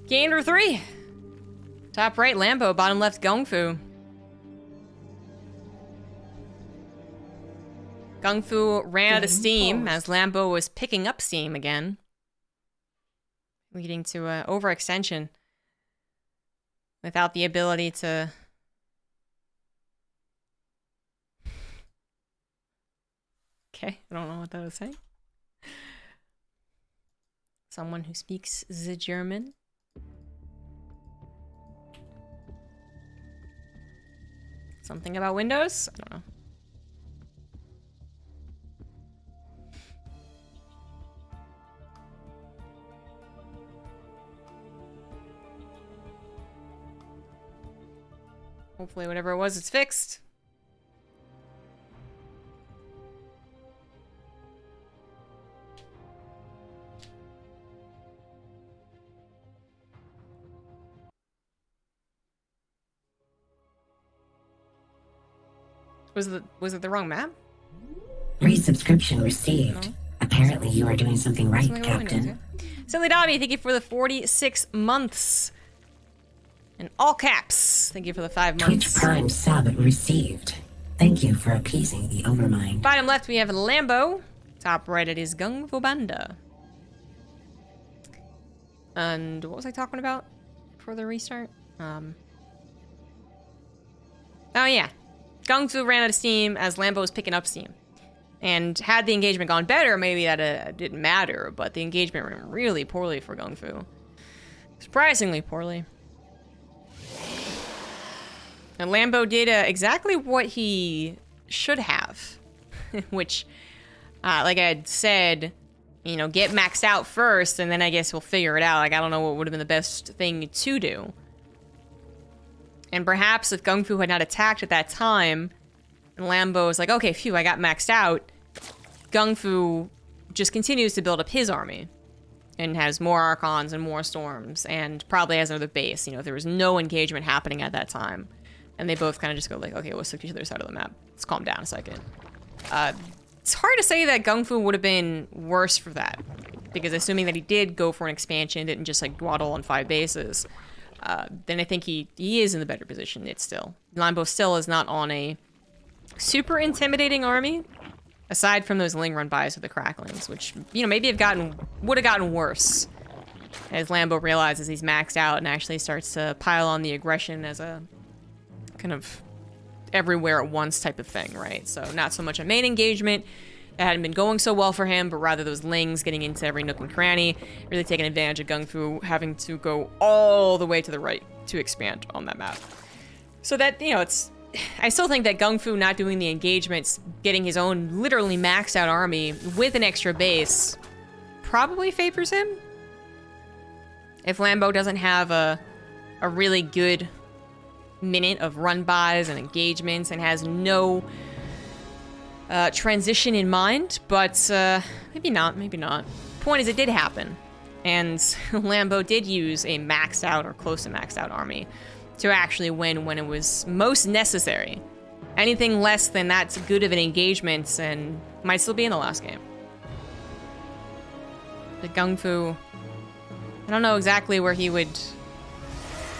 Gainer 3. Top right, Lambo. Bottom left, GungFu. GungFu ran out of steam as Lambo was picking up steam again, leading to overextension without the ability to... Okay, I don't know what that was saying. Someone who speaks the German. Something about Windows? I don't know. Hopefully whatever it was, it's fixed. Was it the wrong map? Resubscription received. No. Apparently you are doing something right, Something about Captain. Windows, yeah. Silly Dobby, thank you for the 46 months. In all caps, thank you for the 5 months. Twitch Prime sub received. Thank you for appeasing the overmind. Bottom left, we have Lambo. Top right, it is GungFuBanda. And what was I talking about for the restart? Oh yeah. GungFu ran out of steam as Lambo was picking up steam. And had the engagement gone better, maybe that didn't matter, but the engagement ran really poorly for GungFu. Surprisingly poorly. And Lambo did exactly what he should have. Which, like I had said, you know, get maxed out first, and then I guess we'll figure it out. Like, I don't know what would have been the best thing to do. And perhaps if GungFu had not attacked at that time, and Lambo was like, okay, phew, I got maxed out, GungFu just continues to build up his army. And has more Archons and more Storms, and probably has another base, you know, if there was no engagement happening at that time. And they both kind of just go like, okay, let's look to the other side of the map. Let's calm down a second. It's hard to say that GungFu would have been worse for that. Because assuming that he did go for an expansion, didn't just like dawdle on 5 bases, then I think he is in the better position. It's still. Lambo still is not on a super intimidating army, aside from those Ling run bys with the cracklings, which, you know, maybe would have gotten worse as Lambo realizes he's maxed out and actually starts to pile on the aggression as a kind of everywhere at once type of thing, right? So not so much a main engagement that hadn't been going so well for him, but rather those Lings getting into every nook and cranny, really taking advantage of GungFu having to go all the way to the right to expand on that map. So that, you know, I still think that GungFu not doing the engagements, getting his own literally maxed out army with an extra base, probably favors him. If Lambo doesn't have a really good minute of run-bys and engagements and has no transition in mind, but maybe not. Point is, it did happen, and Lambo did use a maxed out or close to maxed out army to actually win when it was most necessary. Anything less than that's good of an engagement and might still be in the last game. The GungFu, I don't know exactly where he would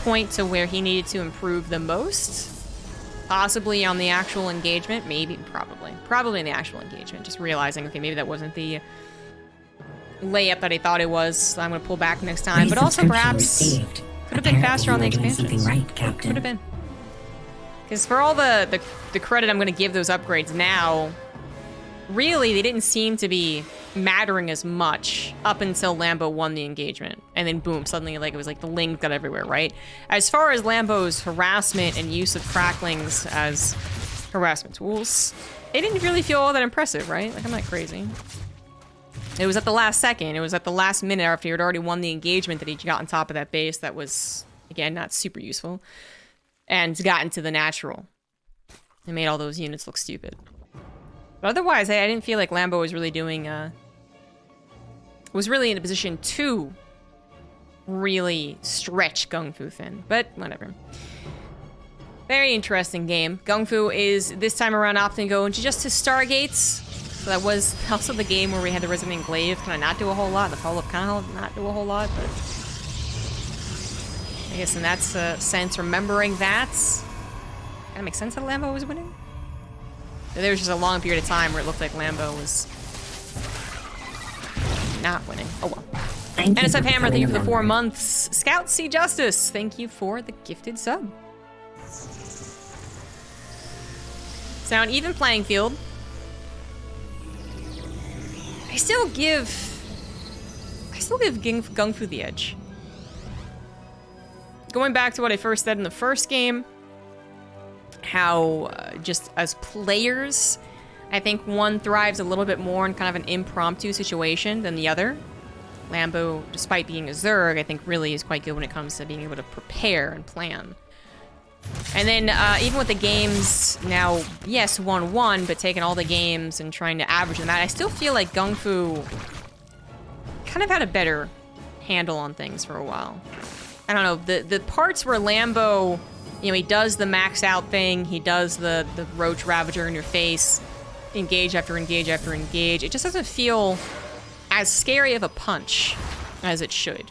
point to where he needed to improve the most. Possibly on the actual engagement, maybe, probably in the actual engagement. Just realizing, okay, maybe that wasn't the layup that I thought it was, so I'm gonna pull back next time. But also perhaps could have been faster on the expansions. Right, Captain. Could have been. Because for all the credit I'm gonna give those upgrades now, really they didn't seem to be mattering as much up until Lambo won the engagement. And then boom, suddenly like it was like the Ling got everywhere, right? As far as Lambo's harassment and use of cracklings as harassment tools, it didn't really feel all that impressive, right? Like, I'm not crazy. It was at the last second, it was at the last minute after he had already won the engagement that he got on top of that base that was, again, not super useful. And got into the natural. It made all those units look stupid. But otherwise, I didn't feel like Lambo was really doing, was really in a position to really stretch GungFu thin. But whatever. Very interesting game. GungFu is this time around opting to go into just his Stargates. So that was also the game where we had the Resonant Glaive kind of not do a whole lot, the follow-up kind of not do a whole lot, but I guess in that sense, remembering that, kind of makes sense that Lambo was winning. There was just a long period of time where it looked like Lambo was not winning. Oh well. NSF Hammer, thank you for the 4 months. Scout C Justice, thank you for the gifted sub. So now an even playing field. I still give GungFu the edge. Going back to what I first said in the first game, how just as players, I think one thrives a little bit more in kind of an impromptu situation than the other. Lambo, despite being a Zerg, I think really is quite good when it comes to being able to prepare and plan. And then even with the games now, yes, 1-1, but taking all the games and trying to average them out, I still feel like GungFu kind of had a better handle on things for a while. I don't know, the parts where Lambo, you know, he does the max out thing, he does the Roach Ravager in your face, engage after engage after engage, it just doesn't feel as scary of a punch as it should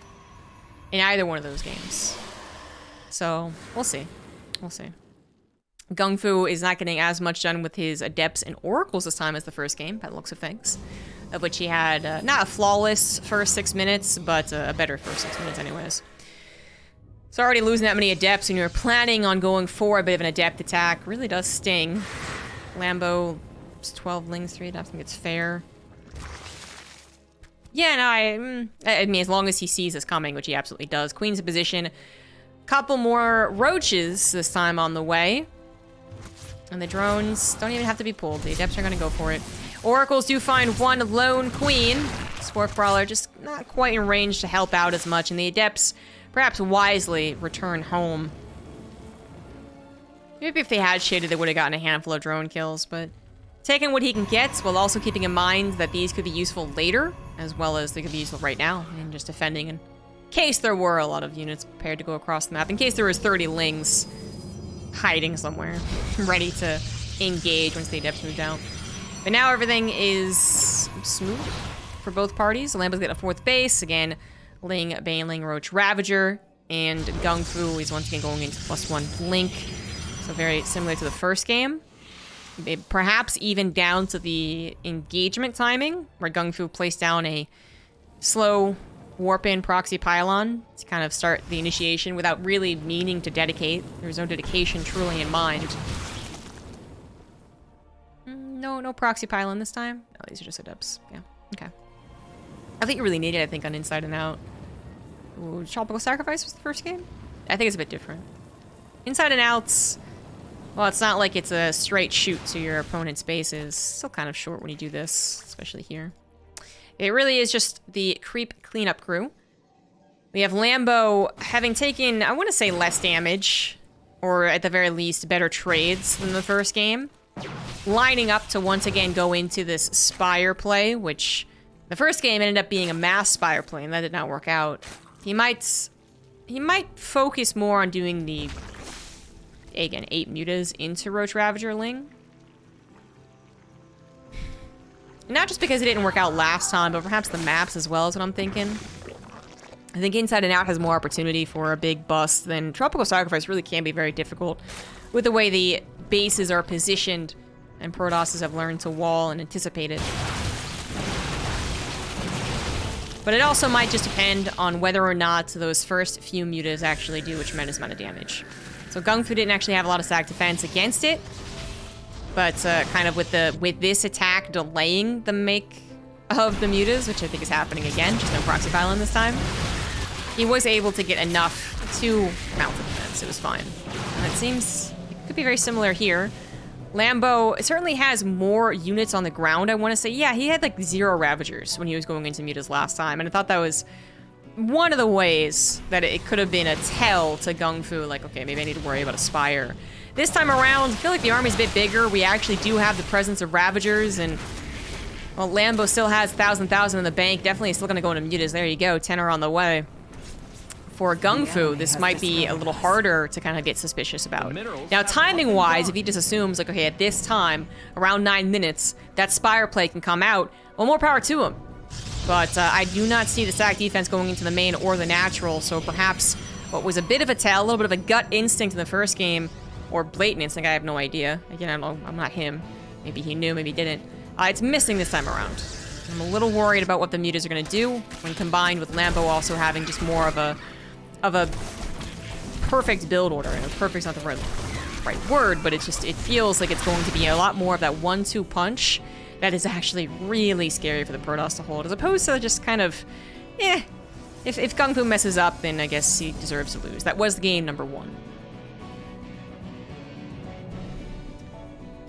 in either one of those games. So, we'll see. We'll see. GungFu is not getting as much done with his Adepts and Oracles this time as the first game, by the looks of things. Of which he had, not a flawless first 6 minutes, but a better first 6 minutes anyways. So already losing that many Adepts when you're planning on going for a bit of an Adept attack really does sting. Lambo, 12 Lings 3, I don't think it's fair. Yeah, no, I mean, as long as he sees us coming, which he absolutely does. Queen's in position. Couple more roaches this time on the way. And the drones don't even have to be pulled. The Adepts are going to go for it. Oracles do find one lone queen. Spork Brawler just not quite in range to help out as much. And the Adepts, perhaps wisely, return home. Maybe if they had shaded, they would have gotten a handful of drone kills. But taking what he can get, while also keeping in mind that these could be useful later, as well as they could be useful right now. And just defending in case there were a lot of units prepared to go across the map. In case there was 30 Lings hiding somewhere, ready to engage once the Adepts moved out. But now everything is smooth for both parties. Lambo's got a 4th base. Again, Ling, Baneling, Roach Ravager, and GungFu is once again going into +1 Blink. So very similar to the first game. Perhaps even down to the engagement timing, where GungFu placed down a slow warp-in proxy pylon to kind of start the initiation without really meaning to dedicate. There was no dedication truly in mind. No proxy pylon this time. Oh, these are just Adepts. Yeah, okay. I think you really need it, I think, on Inside and Out. Ooh, Tropical Sacrifice was the first game? I think it's a bit different. Inside and Out's, well, it's not like it's a straight shoot to your opponent's bases. Still kind of short when you do this, especially here. It really is just the creep cleanup crew. We have Lambo having taken, I want to say, less damage, or at the very least, better trades than the first game. Lining up to once again go into this Spire play, which the first game ended up being a mass Spire play, and that did not work out. He might focus more on doing the, again, 8 mutas into Roach Ravager Ling. Not just because it didn't work out last time, but perhaps the maps as well is what I'm thinking. I think Inside and Out has more opportunity for a big bust than Tropical Sacrifice really can be very difficult with the way the bases are positioned and Protosses have learned to wall and anticipate it. But it also might just depend on whether or not those first few mutas actually do a tremendous amount of damage. So GungFu didn't actually have a lot of stack defense against it. But kind of with this attack delaying the make of the mutas, which I think is happening again, just no proxy pylon this time, he was able to get enough to mount the defense. It was fine. And it seems it could be very similar here. Lambo certainly has more units on the ground, I want to say. Yeah, he had like 0 Ravagers when he was going into mutas last time, and I thought that was one of the ways that it could have been a tell to GungFu, like, okay, maybe I need to worry about a Spire. This time around, I feel like the army's a bit bigger. We actually do have the presence of Ravagers, and, well, Lambo still has 1,000 in the bank. Definitely still going to go into mutas. There you go. 10 are on the way. For GungFu, this might be a little harder to kind of get suspicious about. Now, timing-wise, if he just assumes, like, okay, at this time, around 9 minutes, that Spire play can come out, well, more power to him. But I do not see the stack defense going into the main or the natural, so perhaps what was a bit of a tell, a little bit of a gut instinct in the first game, or blatant instinct, I have no idea. Again, I don't know, I'm not him. Maybe he knew, maybe he didn't. It's missing this time around. I'm a little worried about what the mutas are going to do when combined with Lambo also having just more of a perfect build order. And perfect's not the right word, but it feels like it's going to be a lot more of that 1-2 punch that is actually really scary for the Protoss to hold, as opposed to just kind of, if GungFu messes up, then I guess he deserves to lose. That was the game number 1.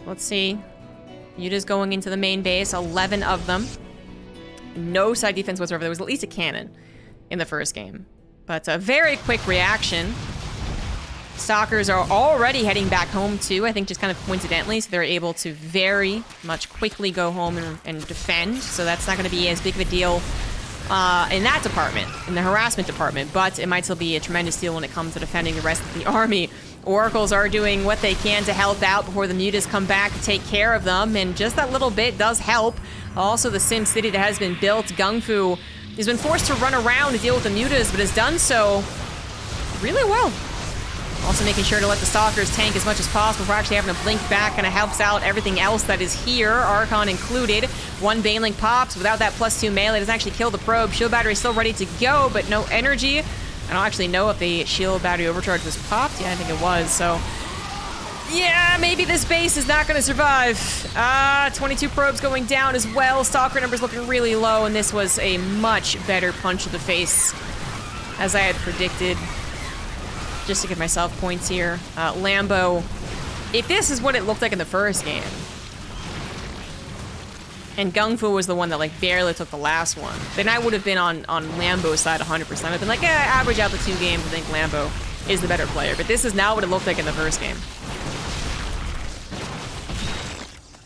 Let's see. Mutas going into the main base, 11 of them. No side defense whatsoever. There was at least a cannon in the first game. But a very quick reaction. Stalkers are already heading back home too, I think just kind of coincidentally, so they're able to very much quickly go home and defend. So that's not going to be as big of a deal in that department, in the harassment department, but it might still be a tremendous deal when it comes to defending the rest of the army. Oracles are doing what they can to help out before the mutas come back to take care of them, and just that little bit does help. Also, the Sim City that has been built, GungFu has been forced to run around to deal with the mutas, but has done so really well. Also making sure to let the Stalkers tank as much as possible before actually having to blink back, kind of helps out everything else that is here, Archon included. One Baneling pops without that +2 melee, doesn't actually kill the probe. Shield battery is still ready to go, but no energy. I don't actually know if the shield battery overcharge was popped. Yeah, I think it was, so... yeah, maybe this base is not going to survive. 22 probes going down as well. Stalker numbers looking really low, and this was a much better punch to the face, as I had predicted. Just to give myself points here. Lambo, if this is what it looked like in the first game, and GungFu was the one that like barely took the last one, then I would have been on Lambo's side 100%. I've been like, average out the 2 games, I think Lambo is the better player. But this is not what it looked like in the first game.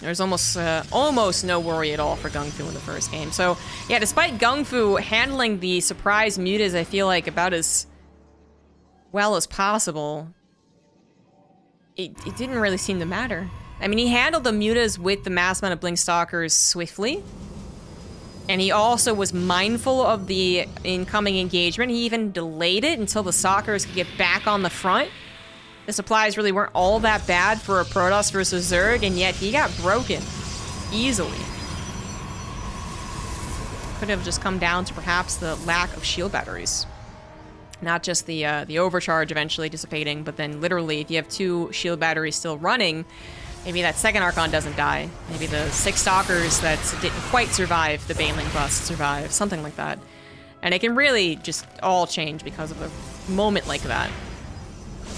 There's almost no worry at all for GungFu in the first game. So yeah, despite GungFu handling the surprise mutas, I feel like about as well as possible, it didn't really seem to matter. I mean, he handled the mutas with the mass amount of Blink Stalkers swiftly, and he also was mindful of the incoming engagement. He even delayed it until the Stalkers could get back on the front. The supplies really weren't all that bad for a Protoss versus Zerg, and yet he got broken easily. Could have just come down to perhaps the lack of shield batteries. Not just the overcharge eventually dissipating, but then literally if you have 2 shield batteries still running, maybe that second Archon doesn't die. Maybe the 6 Stalkers that didn't quite survive the Baneling bust survive, something like that. And it can really just all change because of a moment like that.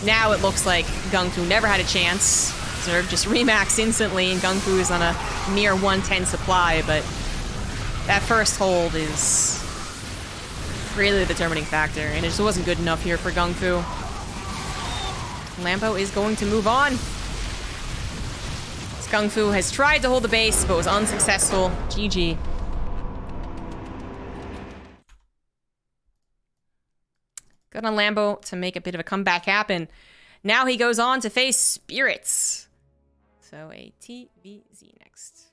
Now it looks like GungFu never had a chance. Zerg just remaxed instantly, and GungFu is on a mere 110 supply, but that first hold is really the determining factor, and it just wasn't good enough here for GungFu. Lambo is going to move on. GungFu has tried to hold the base, but was unsuccessful. GG. Good on Lambo to make a bit of a comeback happen. Now he goes on to face Spirits. So a TVZ next.